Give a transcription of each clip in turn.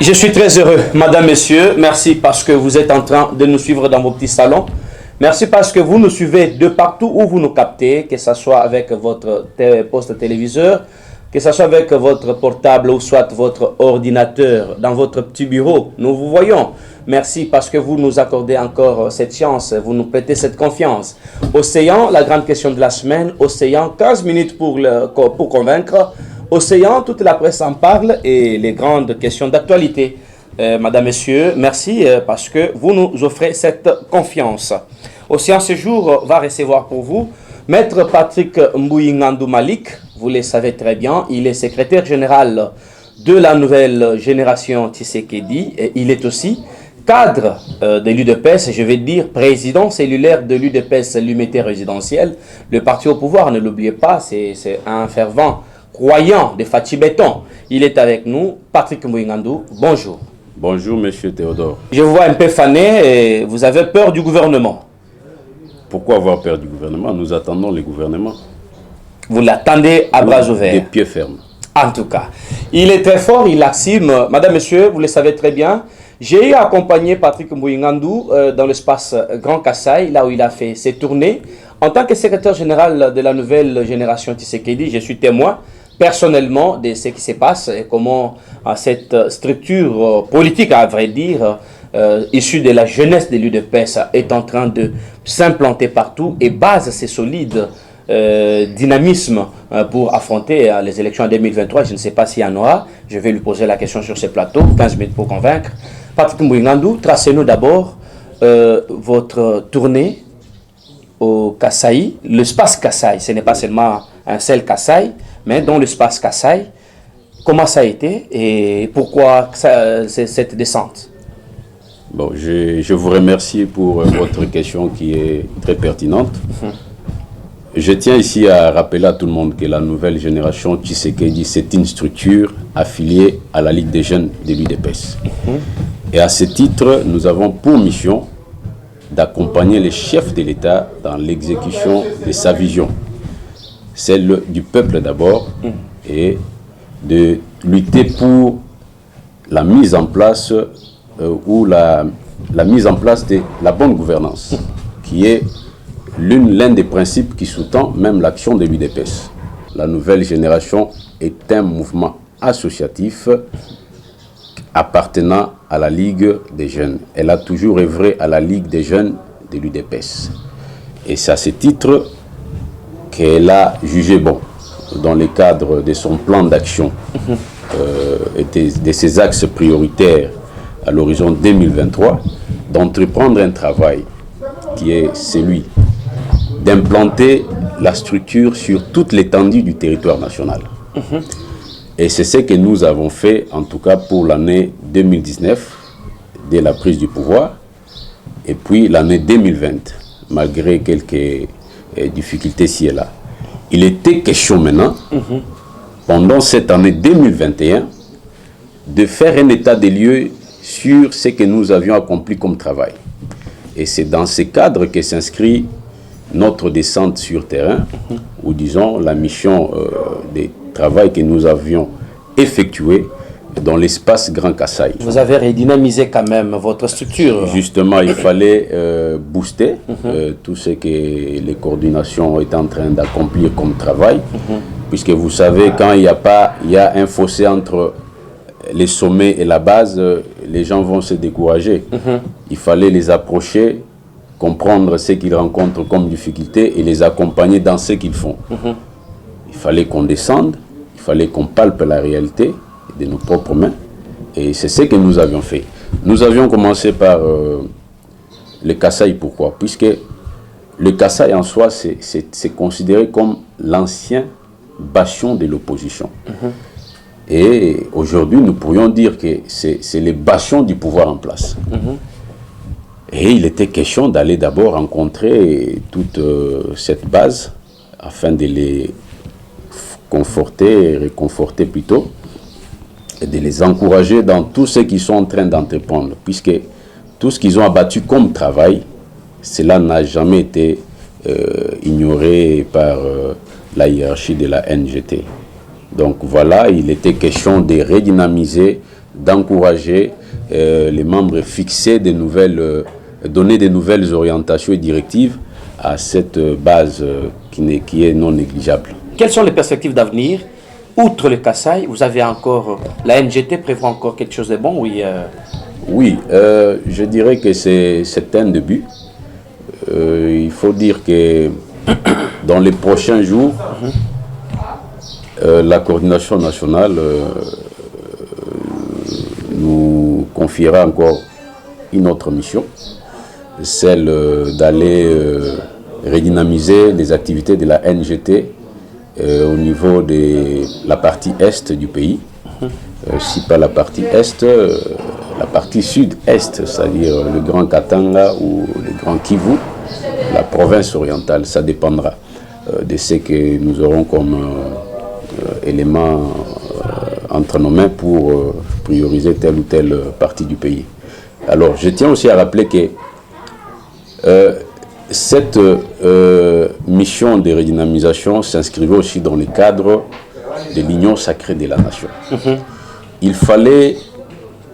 Je suis très heureux, madame, messieurs. Merci parce que vous êtes en train de nous suivre dans vos petits salons. Merci parce que vous nous suivez de partout où vous nous captez, que ce soit avec votre poste téléviseur, que ce soit avec votre portable ou soit votre ordinateur dans votre petit bureau. Nous vous voyons. Merci parce que vous nous accordez encore cette chance, vous nous prêtez cette confiance. Océan, la grande question de la semaine. Océan, 15 minutes pour convaincre. Océan, toute la presse en parle et les grandes questions d'actualité. Madame, Messieurs, merci parce que vous nous offrez cette confiance. Océan, ce jour va recevoir pour vous Maître Patrick Mbouyingandou Malik. Vous le savez très bien, il est secrétaire général de la nouvelle génération Tshisekedi et il est aussi cadre de l'UDPS, je vais dire président cellulaire de l'UDPS, l'unité résidentielle. Le parti au pouvoir, ne l'oubliez pas, c'est un fervent croyant de Fatih Béton. Il est avec nous, Patrick Mbouyingandou. Bonjour. Bonjour, monsieur Théodore. Je vous vois un peu fané et vous avez peur du gouvernement. Pourquoi avoir peur du gouvernement? Nous attendons le gouvernement. Vous l'attendez à bras ouverts. Des pieds fermes. En tout cas, il est très fort, il assume. Madame, monsieur, vous le savez très bien. J'ai accompagné Patrick Mbouyingandou dans l'espace Grand Kassai, là où il a fait ses tournées. En tant que secrétaire général de la nouvelle génération Tshisekedi, je suis témoin personnellement de ce qui se passe et comment cette structure politique, à vrai dire, issue de la jeunesse de l'UDPS, est en train de s'implanter partout et base ses solides dynamisme pour affronter les élections en 2023. Je ne sais pas s'il y en aura. Je vais lui poser la question sur ce plateau. 15 minutes pour convaincre. Patrick Mbouyingandou, tracez-nous d'abord votre tournée au Kassai, l'espace Kassai. Ce n'est pas seulement un seul Kassai, mais dans l'espace Kassai. Comment ça a été et pourquoi cette descente? Bon, je vous remercie pour votre question qui est très pertinente. Je tiens ici à rappeler à tout le monde que la nouvelle génération Tshisekedi, c'est une structure affiliée à la Ligue des jeunes de l'UDPS. Et à ce titre, nous avons pour mission d'accompagner les chefs de l'État dans l'exécution de sa vision, celle du peuple d'abord, et de lutter pour la mise en place la mise en place de la bonne gouvernance, qui est l'un des principes qui sous-tend même l'action de l'UDPS. La nouvelle génération est un mouvement associatif appartenant à la Ligue des jeunes. Elle a toujours œuvré à la Ligue des jeunes de l'UDPS. Et c'est à ce titre qu'elle a jugé bon, dans le cadre de son plan d'action et de ses axes prioritaires à l'horizon 2023, d'entreprendre un travail qui est celui d'implanter la structure sur toute l'étendue du territoire national. Et c'est ce que nous avons fait, en tout cas pour l'année 2019, dès la prise du pouvoir, et puis l'année 2020, malgré quelques difficultés ci et là. Il était question maintenant, pendant cette année 2021, de faire un état des lieux sur ce que nous avions accompli comme travail. Et c'est dans ce cadre que s'inscrit notre descente sur terrain, ou disons la mission de travail que nous avions effectué dans l'espace Grand Kassai. Vous avez redynamisé quand même votre structure. Justement, il fallait booster tout ce que les coordinations étaient en train d'accomplir comme travail, puisque vous savez, quand il y a un fossé entre les sommets et la base, les gens vont se décourager. Il fallait les approcher, comprendre ce qu'ils rencontrent comme difficulté et les accompagner dans ce qu'ils font. Il fallait qu'on descende, il fallait qu'on palpe la réalité de nos propres mains. Et c'est ce que nous avions fait. Nous avions commencé par le Kassai. Pourquoi? Puisque le Kassai en soi, c'est considéré comme l'ancien bastion de l'opposition. Et aujourd'hui, nous pourrions dire que c'est les bastions du pouvoir en place. Et il était question d'aller d'abord rencontrer toute cette base afin de les conforter, réconforter plutôt, et de les encourager dans tout ce qu'ils sont en train d'entreprendre, puisque tout ce qu'ils ont abattu comme travail, cela n'a jamais été ignoré par la hiérarchie de la NGT. Donc voilà, il était question de redynamiser, d'encourager les membres, fixer des nouvelles, donner des nouvelles orientations et directives à cette base qui est non négligeable. Quelles sont les perspectives d'avenir? Outre le Kasaï, vous avez encore, la NGT prévoit encore quelque chose de bon? Oui, oui, je dirais que c'est un début. Il faut dire que dans les prochains jours, la coordination nationale nous confiera encore une autre mission, celle d'aller redynamiser les activités de la NGT au niveau de la partie est du pays. Si pas la partie est, la partie sud-est, c'est-à-dire le Grand Katanga ou le Grand Kivu, la province orientale, ça dépendra de ce que nous aurons comme éléments entre nos mains pour prioriser telle ou telle partie du pays. Alors, je tiens aussi à rappeler que cette mission de redynamisation s'inscrivait aussi dans le cadre de l'Union sacrée de la nation. Il fallait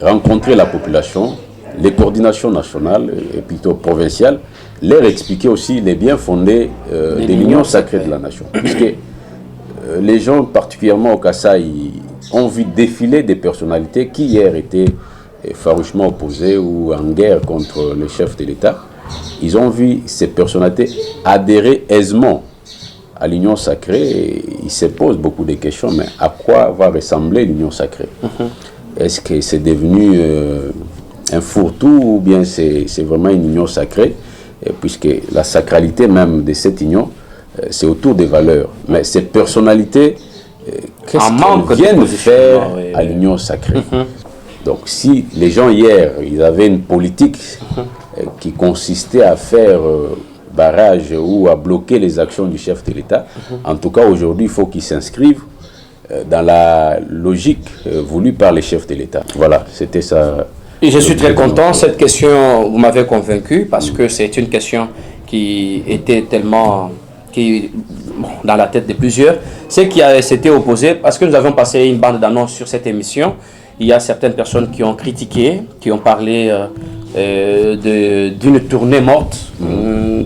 rencontrer la population, les coordinations nationales et plutôt provinciales, leur expliquer aussi les biens fondés de l'Union sacrée de la nation. Puisque les gens, particulièrement au Kasaï, ont vu défiler des personnalités qui hier étaient farouchement opposées ou en guerre contre le chef de l'État. Ils ont vu ces personnalités adhérer aisément à l'Union sacrée et ils se posent beaucoup de questions. Mais à quoi va ressembler l'Union sacrée? Est-ce que c'est devenu un fourre-tout ou bien c'est vraiment une union sacrée? Puisque la sacralité même de cette union, c'est autour des valeurs. Mais ces personnalités, qu'est-ce qu'elles viennent faire à l'union sacrée? Donc si les gens hier, ils avaient une politique qui consistait à faire barrage ou à bloquer les actions du chef de l'État, en tout cas aujourd'hui, il faut qu'ils s'inscrivent dans la logique voulue par les chefs de l'État. Voilà, c'était ça. Et je suis très content. Cette question, vous m'avez convaincu parce que c'est une question qui était tellement dans la tête de plusieurs. C'est qui s'était opposé parce que nous avons passé une bande d'annonces sur cette émission. Il y a certaines personnes qui ont critiqué, qui ont parlé d'une tournée morte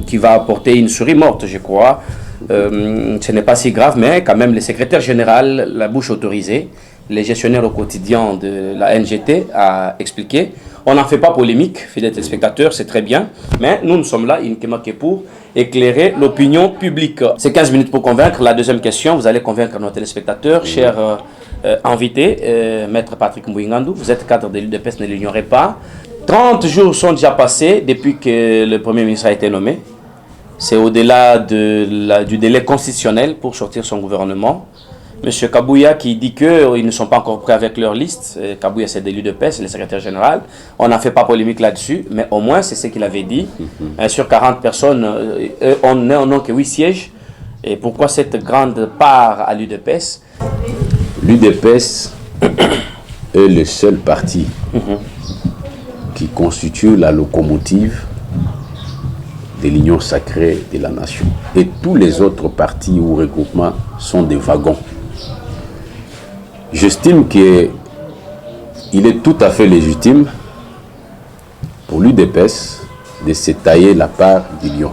qui va apporter une souris morte, je crois. Ce n'est pas si grave, mais quand même le secrétaire général, la bouche autorisée, les gestionnaires au quotidien de la NGT a expliqué. On n'en fait pas polémique, fidèles téléspectateurs, c'est très bien, mais nous sommes là uniquement que pour éclairer l'opinion publique. C'est 15 minutes pour convaincre. La deuxième question, vous allez convaincre nos téléspectateurs, chers invité, Maître Patrick Mbouingandou, vous êtes cadre de l'UDPS, ne l'ignorez pas. 30 jours sont déjà passés depuis que le Premier ministre a été nommé. C'est au-delà du délai constitutionnel pour sortir son gouvernement. Monsieur Kabouya qui dit qu'ils ne sont pas encore prêts avec leur liste. Kabouya, c'est de l'UDPS, le secrétaire général. On n'a fait pas polémique là-dessus, mais au moins c'est ce qu'il avait dit. Sur 40 personnes, on n'a que 8 sièges. Et pourquoi cette grande part à l'UDPS? L'UDPS est le seul parti qui constitue la locomotive de l'union sacrée de la nation. Et tous les autres partis ou regroupements sont des wagons. J'estime qu'il est tout à fait légitime pour l'UDPS de se tailler la part du lion.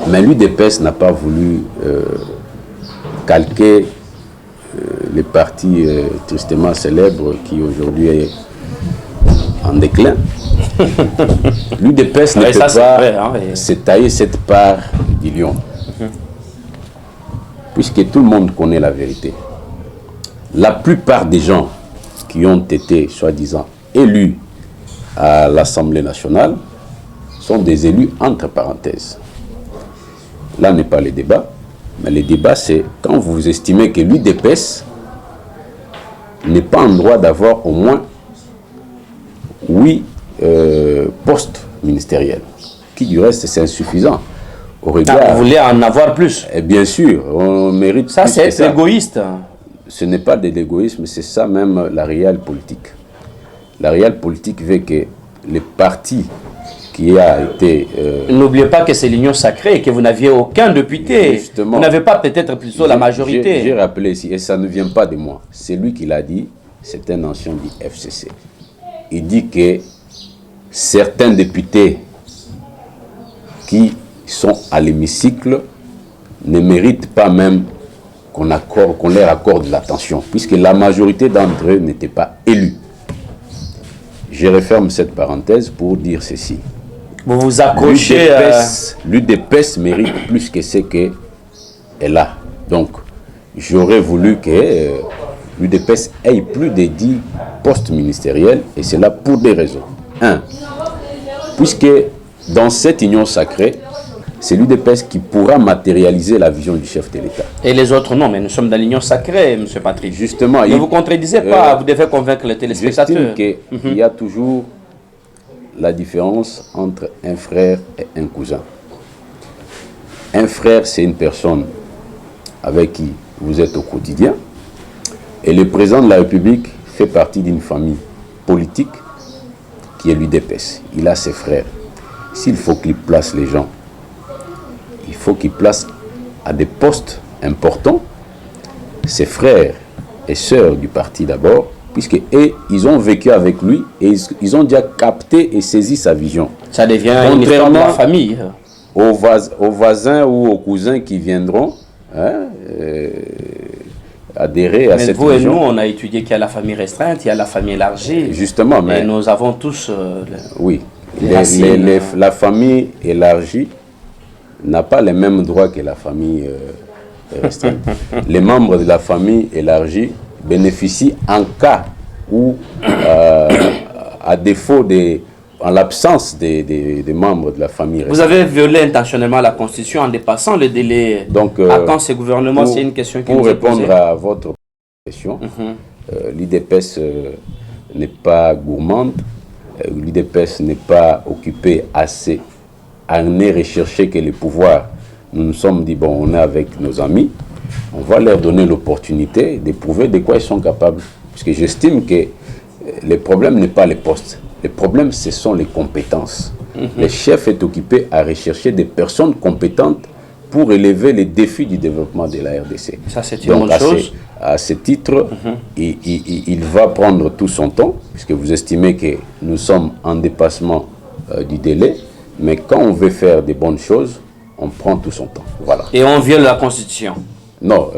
Mais l'UDPS n'a pas voulu calquer les partis tristement célèbres qui aujourd'hui est en déclin. L'UDPS ne peut pas se tailler cette part du lion. Puisque tout le monde connaît la vérité. La plupart des gens qui ont été, soi-disant, élus à l'Assemblée nationale sont des élus entre parenthèses. Là n'est pas le débat. Mais le débat, c'est quand vous estimez que l'UDPS n'est pas en droit d'avoir au moins 8 postes ministériels, qui du reste, c'est insuffisant. Au regard, vous voulez en avoir plus? Et bien sûr, on mérite ça, plus. C'est égoïste. Ce n'est pas de l'égoïsme, c'est ça même la réelle politique. La réelle politique veut que les partis qui a été... N'oubliez pas que c'est l'union sacrée et que vous n'aviez aucun député. Justement, vous n'avez pas peut-être plutôt la majorité. J'ai rappelé ici, et ça ne vient pas de moi. C'est lui qui l'a dit. c'est un ancien du FCC. Il dit que certains députés qui sont à l'hémicycle ne méritent pas même qu'on leur accorde l'attention, puisque la majorité d'entre eux n'étaient pas élus. Je referme cette parenthèse pour dire ceci. Vous vous accrochez l'UDPS mérite plus que ce qu'elle a. Donc, j'aurais voulu que l'UDPS ait plus de 10 postes ministériels, et c'est là pour des raisons. Un, puisque dans cette union sacrée, c'est l'UDPS qui pourra matérialiser la vision du chef de l'État. Et les autres non, mais nous sommes dans l'union sacrée, M. Patrick. Justement. Ne vous contredisez pas, vous devez convaincre les téléspectateurs. J'estime qu'il y a toujours la différence entre un frère et un cousin. Un frère, c'est une personne avec qui vous êtes au quotidien. Et le président de la République fait partie d'une famille politique qui est l'UDPS. Il a ses frères. S'il faut qu'il place les gens, il faut qu'il place à des postes importants ses frères et sœurs du parti d'abord, puisque ils ont vécu avec lui et ils ont déjà capté et saisi sa vision. Ça devient une histoire de la famille. Aux voisins ou aux cousins qui viendront adhérer à cette vision. Vous et nous, on a étudié qu'il y a la famille restreinte, il y a la famille élargie. Justement, mais et nous avons tous... oui, la famille élargie n'a pas les mêmes droits que la famille restreinte. Les membres de la famille élargie bénéficient en cas où, à défaut en l'absence des membres de la famille restreinte. Vous avez violé intentionnellement la Constitution en dépassant le délai. Donc, à quand ce gouvernement, c'est une question qui nous est posée. Pour répondre à votre question, l'UDPS n'est pas gourmande, l'UDPS n'est pas occupée assez à ne rechercher que les pouvoirs. Nous nous sommes dit, bon, on est avec nos amis, on va leur donner l'opportunité de prouver de quoi ils sont capables. Parce que j'estime que le problème n'est pas les postes. Le problème, ce sont les compétences. Le chef est occupé à rechercher des personnes compétentes pour élever les défis du développement de la RDC. Ça, c'est une bonne chose. À ce titre, il va prendre tout son temps, puisque vous estimez que nous sommes en dépassement du délai. Mais quand on veut faire des bonnes choses, on prend tout son temps. Voilà. Et on viole la Constitution? Non,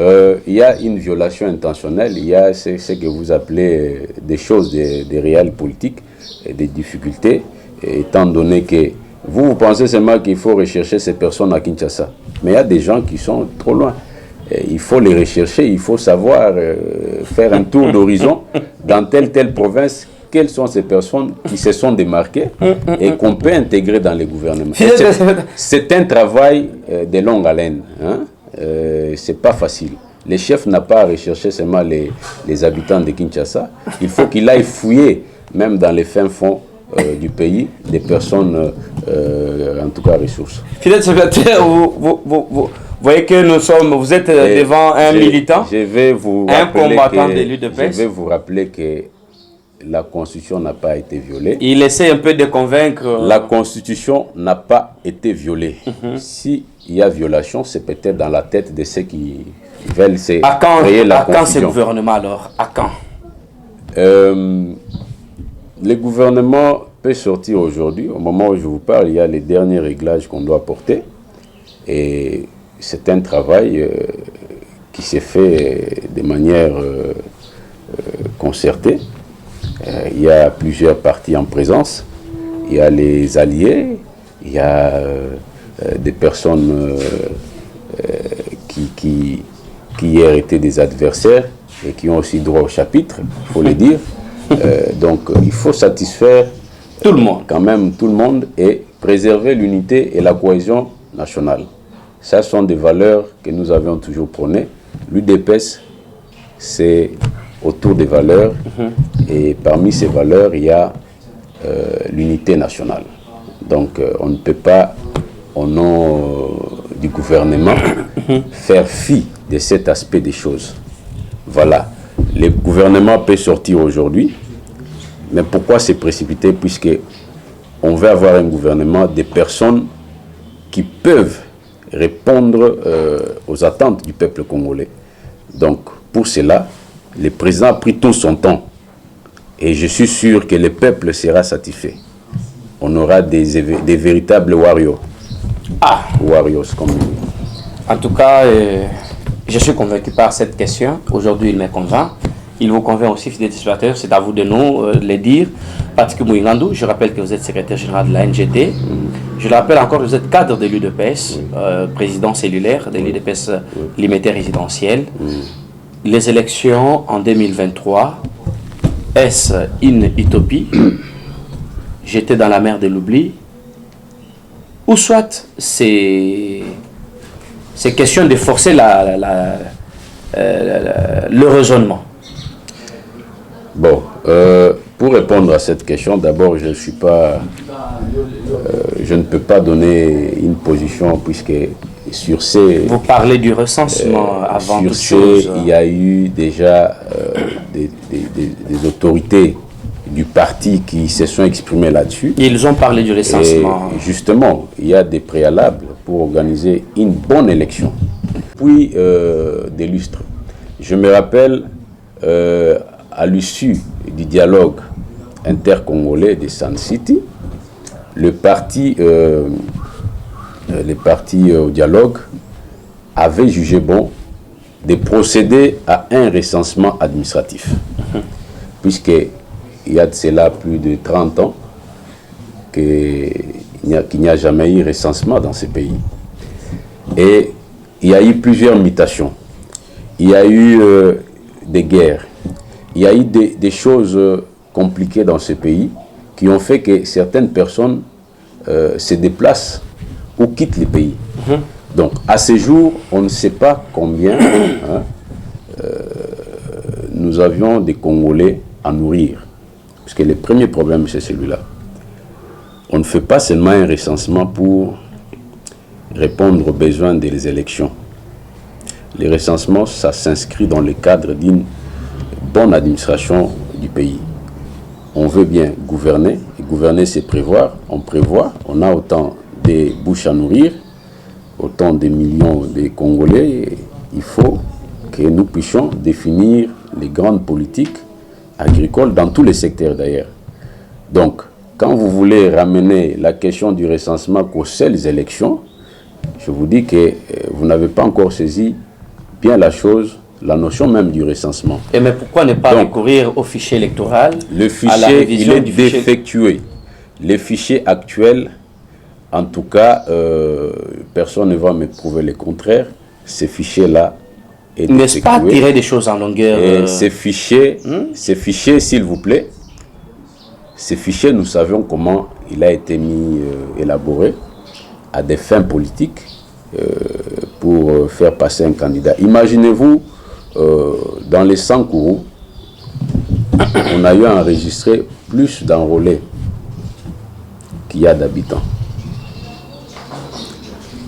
il y a une violation intentionnelle, il y a ce que vous appelez des choses, des réels politiques, des difficultés, étant donné que vous pensez seulement qu'il faut rechercher ces personnes à Kinshasa. Mais il y a des gens qui sont trop loin. Il faut les rechercher, il faut savoir faire un tour d'horizon dans telle province. Quelles sont ces personnes qui se sont démarquées et qu'on peut intégrer dans les gouvernements. C'est un travail de longue haleine. C'est pas facile. Le chef n'a pas à rechercher seulement les habitants de Kinshasa. Il faut qu'il aille fouiller, même dans les fins fonds du pays, des personnes, en tout cas ressources. Fidèle secrétaire, vous voyez que vous êtes devant un militant, un combattant de l'UDPS. Je vais vous rappeler que la Constitution n'a pas été violée. Il essaie un peu de convaincre... La Constitution n'a pas été violée. S'il y a violation, c'est peut-être dans la tête de ceux qui veulent créer la Constitution. À quand ce gouvernement alors? À quand? Le gouvernement peut sortir aujourd'hui. Au moment où je vous parle, il y a les derniers réglages qu'on doit porter. Et c'est un travail qui s'est fait de manière concertée. Il y a plusieurs partis en présence. Il y a les alliés, il y a des personnes qui hier étaient des adversaires et qui ont aussi droit au chapitre, il faut le dire. Donc il faut satisfaire tout le monde, quand même tout le monde, et préserver l'unité et la cohésion nationale. Ça sont des valeurs que nous avions toujours prônées. L'UDPS, c'est autour des valeurs, et parmi ces valeurs, il y a l'unité nationale. Donc on ne peut pas, au nom du gouvernement, faire fi de cet aspect des choses. Voilà. Le gouvernement peut sortir aujourd'hui, mais pourquoi se précipiter, puisque on veut avoir un gouvernement des personnes qui peuvent répondre aux attentes du peuple congolais. Donc pour cela, le président a pris tout son temps Et je suis sûr que le peuple sera satisfait. On aura des véritables warriors. Ah, Warriors, comme on dit. en tout cas, je suis convaincu par cette question. Aujourd'hui, il me convainc. Il vous convainc aussi, fidèles téléspectateurs. C'est à vous de nous le dire. Patrick Mouingandou, je rappelle que vous êtes secrétaire général de la NGT. Je le rappelle encore, vous êtes cadre de l'UDPS, président cellulaire de l'UDPS limité résidentiel. Les élections en 2023, est-ce une utopie? J'étais dans la mer de l'oubli. Ou soit c'est question de forcer le raisonnement. Bon, pour répondre à cette question, d'abord, je ne peux pas donner une position puisque sur ces... Vous parlez du recensement avant toute chose. Il y a eu déjà des autorités du parti qui se sont exprimées là-dessus. Ils ont parlé du recensement. Et justement, il y a des préalables pour organiser une bonne élection. Puis, des lustres. Je me rappelle, à l'issue du dialogue intercongolais de Sun City, le parti au dialogue avait jugé bon de procéder à un recensement administratif. Puisqu'il y a de cela plus de 30 ans qu'il n'y a jamais eu recensement dans ce pays. Et il y a eu plusieurs mutations. Il y a eu des guerres. Il y a eu des choses compliquées dans ce pays qui ont fait que certaines personnes se déplacent ou quittent le pays. Donc, à ce jour, on ne sait pas combien nous avions des Congolais à nourrir. Parce que le premier problème, c'est celui-là. On ne fait pas seulement un recensement pour répondre aux besoins des élections. Le recensement, ça s'inscrit dans le cadre d'une bonne administration du pays. On veut bien gouverner, et gouverner c'est prévoir, on prévoit, on a autant de bouches à nourrir, autant de millions de Congolais, et il faut que nous puissions définir les grandes politiques agricoles dans tous les secteurs d'ailleurs. Donc, quand vous voulez ramener la question du recensement qu'aux seules élections, je vous dis que vous n'avez pas encore saisi bien la chose, la notion même du recensement. Et mais pourquoi ne pas recourir au fichier électoral? Le fichier, il est défectueux. Les fichiers actuels, en tout cas, personne ne va me prouver le contraire, ces fichiers-là est défectueux. N'est-ce pas tirer des choses en longueur? Et ces fichiers, s'il vous plaît, ces fichiers, nous savions comment il a été élaboré à des fins politiques pour faire passer un candidat. Imaginez-vous, dans les 100 Kourou, on a eu enregistré plus d'enrôlés qu'il y a d'habitants.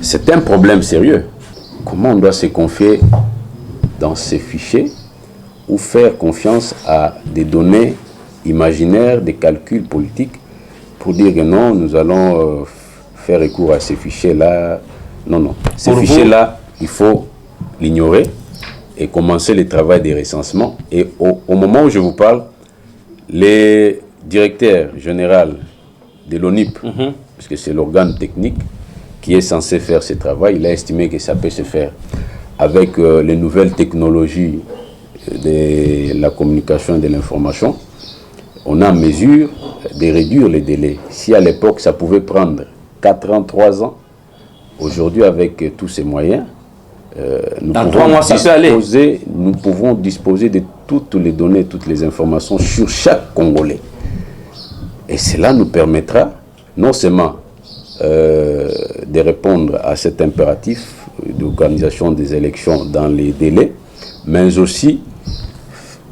C'est un problème sérieux. Comment on doit se confier dans ces fichiers ou faire confiance à des données imaginaires, des calculs politiques pour dire que non, nous allons faire recours à ces fichiers-là. Non, non. Ces fichiers-là, il faut l'ignorer et commencer le travail des recensements. Et au moment où je vous parle, les directeurs généraux de l'ONIP, parce que c'est l'organe technique qui est censé faire ce travail, il a estimé que ça peut se faire avec les nouvelles technologies de la communication et de l'information. On a en mesure de réduire les délais. Si à l'époque ça pouvait prendre 4 ans, 3 ans, aujourd'hui avec tous ces moyens, nous pouvons disposer de toutes les données, toutes les informations sur chaque Congolais. Et cela nous permettra non seulement de répondre à cet impératif d'organisation des élections dans les délais, mais aussi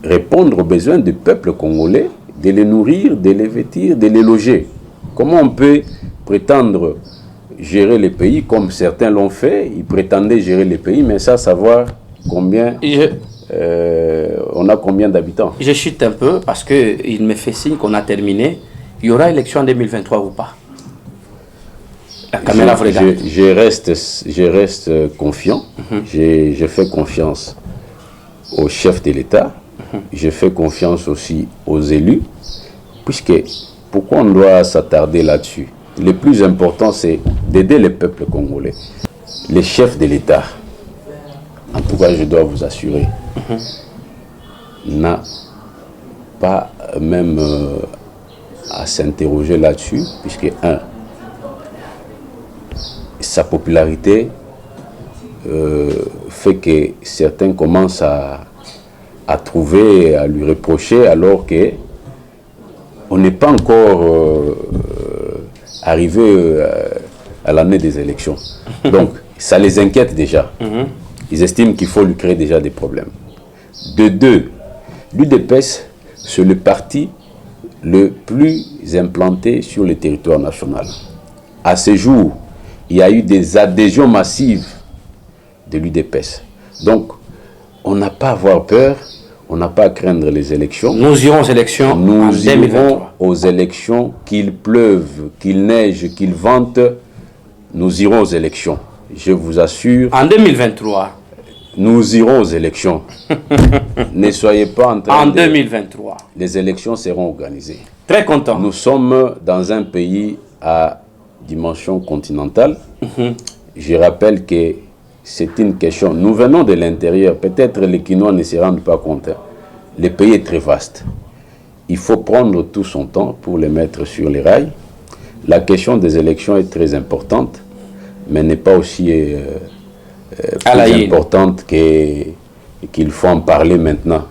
répondre aux besoins du peuple congolais, de les nourrir, de les vêtir, de les loger. Comment on peut prétendre gérer les pays comme certains l'ont fait? Ils prétendaient gérer les pays, mais ça, savoir combien... on a combien d'habitants? Je chute un peu parce qu'il me fait signe qu'on a terminé. Il y aura élection en 2023 ou pas? La caméra vous regarde. Je reste confiant. Je fais confiance au chef de l'État Je fais confiance aussi aux élus, puisque pourquoi on doit s'attarder là-dessus? Le plus important, c'est d'aider les peuples congolais. Les chefs de l'État, en tout cas, je dois vous assurer, n'a pas même à s'interroger là-dessus, puisque, sa popularité fait que certains commencent à trouver, à lui reprocher, alors que on n'est pas encore arrivé à l'année des élections. Donc, ça les inquiète déjà. Ils estiment qu'il faut lui créer déjà des problèmes. De deux, l'UDPS, c'est le parti le plus implanté sur le territoire national. À ce jour, il y a eu des adhésions massives de l'UDPS. Donc, on n'a pas à avoir peur, on n'a pas à craindre les élections. Nous irons aux élections en 2023. Nous irons aux élections, qu'il pleuve, qu'il neige, qu'il vente, nous irons aux élections. Je vous assure. En 2023. Nous irons aux élections. Ne soyez pas en train en 2023. Les élections seront organisées. Très content. Nous sommes dans un pays à dimension continentale. Je rappelle que c'est une question. Nous venons de l'intérieur. Peut-être les Quinois ne se rendent pas compte. Le pays est très vaste. Il faut prendre tout son temps pour les mettre sur les rails. La question des élections est très importante, mais n'est pas aussi plus importante qu'il faut en parler maintenant.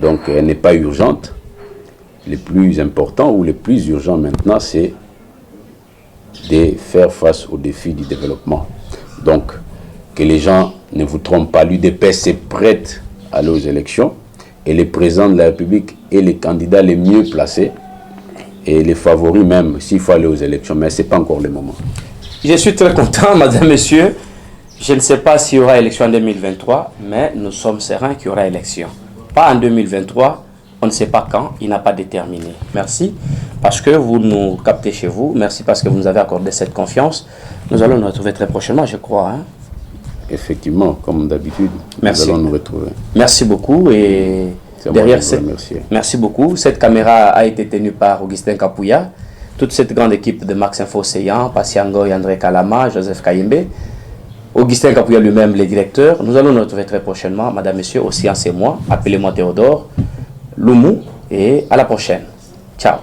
Donc, elle n'est pas urgente. Le plus important ou le plus urgent maintenant, c'est de faire face aux défis du développement. Donc, que les gens ne vous trompent pas, l'UDPS est prête à aller aux élections et le président de la République est le candidat les mieux placés et les favoris même s'il faut aller aux élections, mais ce n'est pas encore le moment. Je suis très content, madame, monsieur. Je ne sais pas s'il y aura élection en 2023, mais nous sommes sereins qu'il y aura élection. Pas en 2023, on ne sait pas quand, il n'a pas déterminé. Merci parce que vous nous captez chez vous. Merci parce que vous nous avez accordé cette confiance. Nous allons nous retrouver très prochainement, je crois. Hein? Effectivement, comme d'habitude, nous allons nous retrouver. Merci beaucoup. Et derrière merci beaucoup. Cette caméra a été tenue par Augustin Kapouya. Toute cette grande équipe de Max Info Seyan, Pasiango, André Kalama, Joseph Kayembe, Augustin Kapouya lui-même, les directeurs. Nous allons nous retrouver très prochainement, madame, monsieur, aussi en c'est moi. Appelez-moi Théodore, Loumou, et à la prochaine. Ciao.